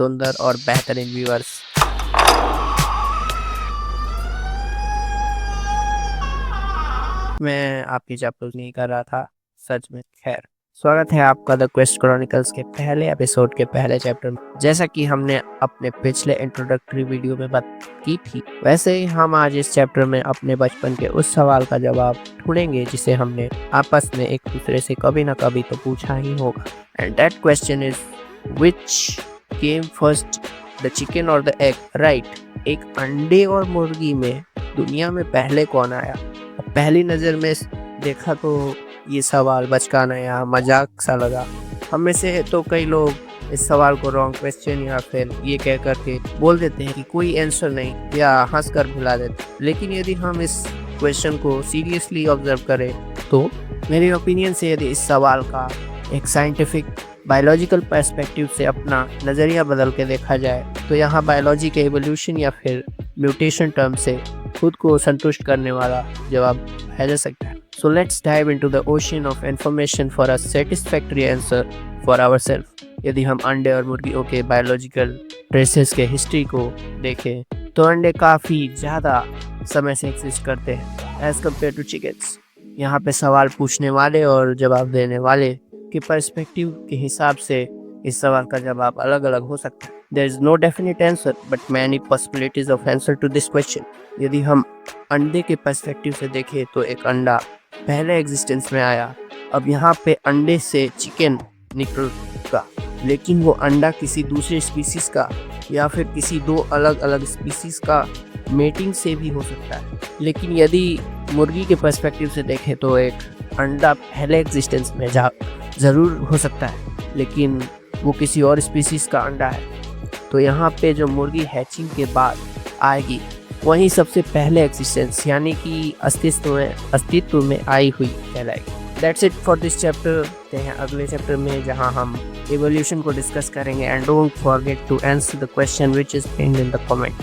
सुंदर और बेहतरीन व्यूअर्स। मैं आपकी चापलूसी नहीं कर रहा था, सच में। खैर, स्वागत है आपका द क्वेस्ट क्रॉनिकल्स के पहले एपिसोड के पहले चैप्टर में। जैसा कि हमने अपने पिछले इंट्रोडक्टरी वीडियो में बात की थी, वैसे ही हम आज इस चैप्टर में अपने बचपन के उस सवाल का जवाब ढूंढेंगे जिसे हमने आपस में एक दूसरे से कभी ना कभी तो पूछा ही होगा। And that question is which came first, the chicken और द एग? राइट, एक अंडे और मुर्गी में दुनिया में पहले कौन आया? पहली नज़र में देखा तो ये सवाल बचकाना या मजाक सा लगा। हम में से तो कई लोग इस सवाल को रॉन्ग क्वेश्चन या फिर ये कह करके बोल देते हैं कि कोई आंसर नहीं या हंस कर भुला देते। लेकिन यदि हम इस क्वेश्चन को सीरियसली ऑब्जर्व करें तो मेरे ओपिनियन से यदि इस सवाल का एक साइंटिफिक बायोलॉजिकल पर्सपेक्टिव से अपना नज़रिया बदल के देखा जाए तो यहाँ बायोलॉजी के एवोल्यूशन या फिर म्यूटेशन टर्म से खुद को संतुष्ट करने वाला जवाब है जा सकता है। So let's dive into the ocean of information for a satisfactory answer for ourself. यदि हम अंडे और मुर्गियों के बायोलॉजिकल ट्रेसेस के हिस्ट्री को देखें तो अंडे काफ़ी ज़्यादा समय से एग्जिस्ट करते हैं एज कम्पेयर टू चिकन्स। यहाँ पे सवाल पूछने वाले और जवाब देने वाले के पर्सपेक्टिव के हिसाब से इस सवाल का जवाब अलग अलग हो सकता है। There is no definite answer, but many possibilities of answer to this question. यदि हम अंडे के पर्सपेक्टिव से देखें तो एक अंडा पहले एग्जिस्टेंस में आया। अब यहाँ पे अंडे से चिकन निकलेगा, लेकिन वो अंडा किसी दूसरे स्पीसीज का या फिर किसी दो अलग अलग स्पीसीज का मेटिंग से भी हो सकता है। लेकिन यदि मुर्गी के पर्सपेक्टिव से देखें तो एक अंडा पहले एग्जिस्टेंस में ज़रूर हो सकता है, लेकिन वो किसी और स्पीसीज का अंडा है। तो यहाँ पे जो मुर्गी हैचिंग के बाद आएगी वही सबसे पहले एग्जिस्टेंस यानी कि अस्तित्व में आई हुई कहलाएगी। That's it for this chapter. हैं अगले चैप्टर में जहाँ हम एवोल्यूशन को डिस्कस करेंगे। And don't forget to answer the question which is pinned in the comment.